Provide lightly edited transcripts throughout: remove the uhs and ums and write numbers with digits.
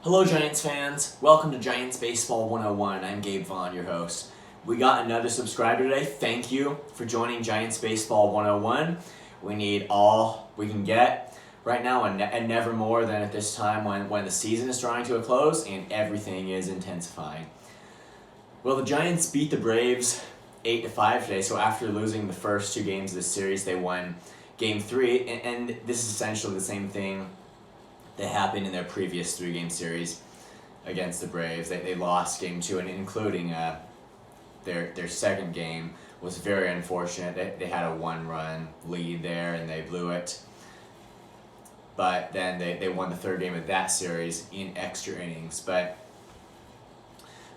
Hello Giants fans, welcome to Giants Baseball 101. I'm Gabe Vaughn, your host. We got another subscriber today. Thank you for joining Giants Baseball 101. We need all we can get right now and never more than at this time when the season is drawing to a close and everything is intensifying. Well, the Giants beat the Braves 8-5 today, so after losing the first two games of this series, they won Game 3, and this is essentially the same thing that happened in their previous three-game series against the Braves. They lost Game 2, and including their second game was very unfortunate. They had a one-run lead there, and they blew it. But then they won the third game of that series in extra innings.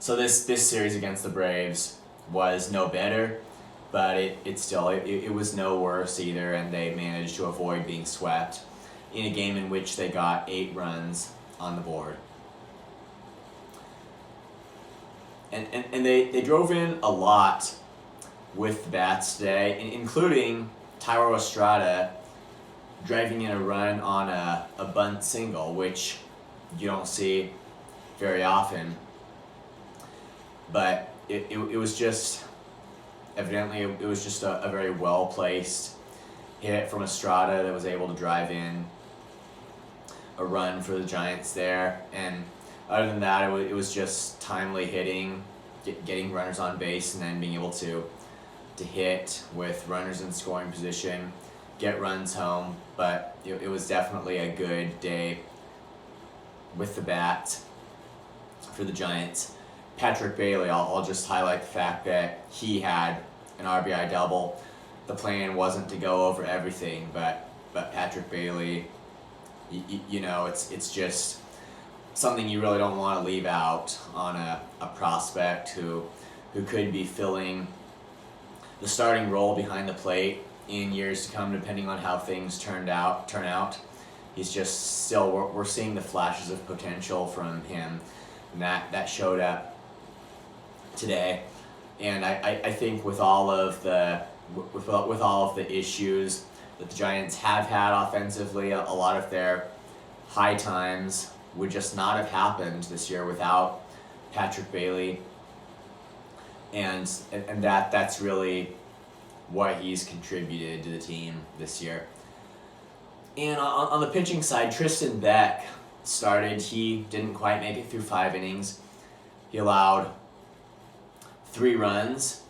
So this series against the Braves was no better, but it was no worse either, and they managed to avoid being swept in a game in which they got 8 runs on the board. And they drove in a lot with the bats today, including Thairo Estrada driving in a run on a bunt single, which you don't see very often. But it was just, evidently, it was just a very well-placed hit from Estrada that was able to drive in a run for the Giants there. And other than that, it was just timely hitting, getting runners on base, and then being able to hit with runners in scoring position, get runs home. But it was definitely a good day with the bat for the Giants. Patrick Bailey, I'll just highlight the fact that he had an RBI double. The plan wasn't to go over everything, but Patrick Bailey, you know, it's just something you really don't want to leave out on a prospect who could be filling the starting role behind the plate in years to come, depending on how things turn out. He's just still, we're seeing the flashes of potential from him, and that showed up today. And I think with all of the issues that the Giants have had offensively, a lot of their high times would just not have happened this year without Patrick Bailey, and that's really what he's contributed to the team this year. And on the pitching side, Tristan Beck started. He didn't quite make it through 5 innings. He allowed 3 runs,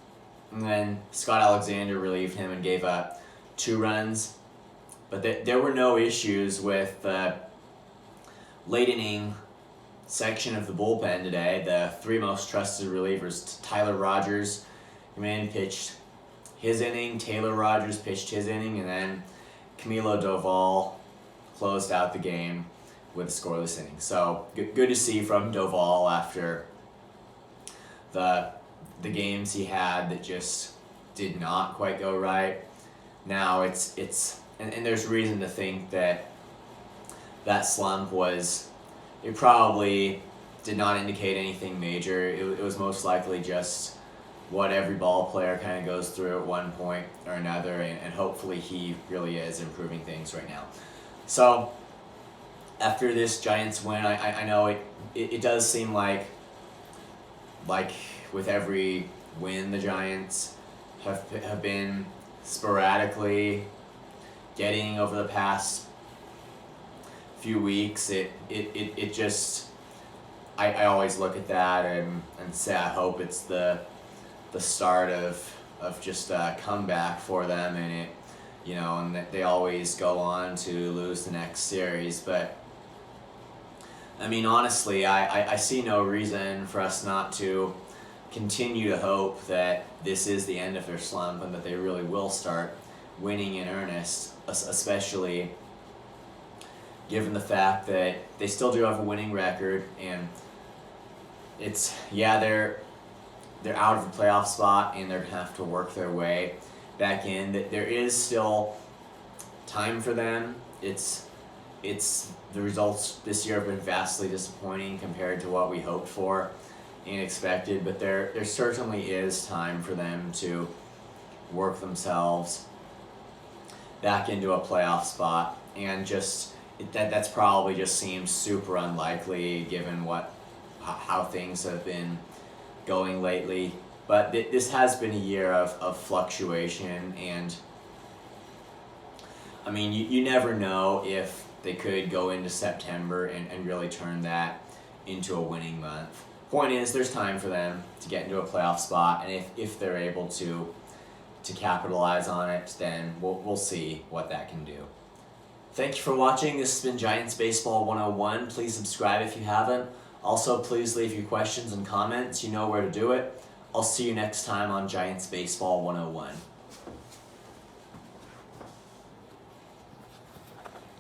and then Scott Alexander relieved him and gave up 2 runs. But there were no issues with the late inning section of the bullpen today. The 3 most trusted relievers, Tyler Rogers came in, pitched his inning, Taylor Rogers pitched his inning, and then Camilo Doval closed out the game with a scoreless inning. So good to see from Doval after the games he had that just did not quite go right. Now it's there's reason to think that slump it probably did not indicate anything major. It was most likely just what every ball player kind of goes through at one point or another, and hopefully he really is improving things right now. So after this Giants win, I know it does seem like with every win the Giants have been sporadically getting over the past few weeks. It just, I always look at that and say I hope it's the start of just a comeback for them, and and that they always go on to lose the next series. But I mean, honestly, I see no reason for us not to continue to hope that this is the end of their slump and that they really will start winning in earnest, especially given the fact that they still do have a winning record, and they're out of the playoff spot and they're going to have to work their way back in. There is still time for them. It's the results this year have been vastly disappointing compared to what we hoped for and expected, but there certainly is time for them to work themselves back into a playoff spot and just that's probably just seems super unlikely given how things have been going lately. But this has been a year of fluctuation, and I mean, you never know if they could go into September and really turn that into a winning month. Point is, there's time for them to get into a playoff spot, and if they're able to capitalize on it, then we'll see what that can do. Thank you for watching. This has been Giants Baseball 101. Please subscribe if you haven't. Also, please leave your questions and comments. You know where to do it. I'll see you next time on Giants Baseball 101.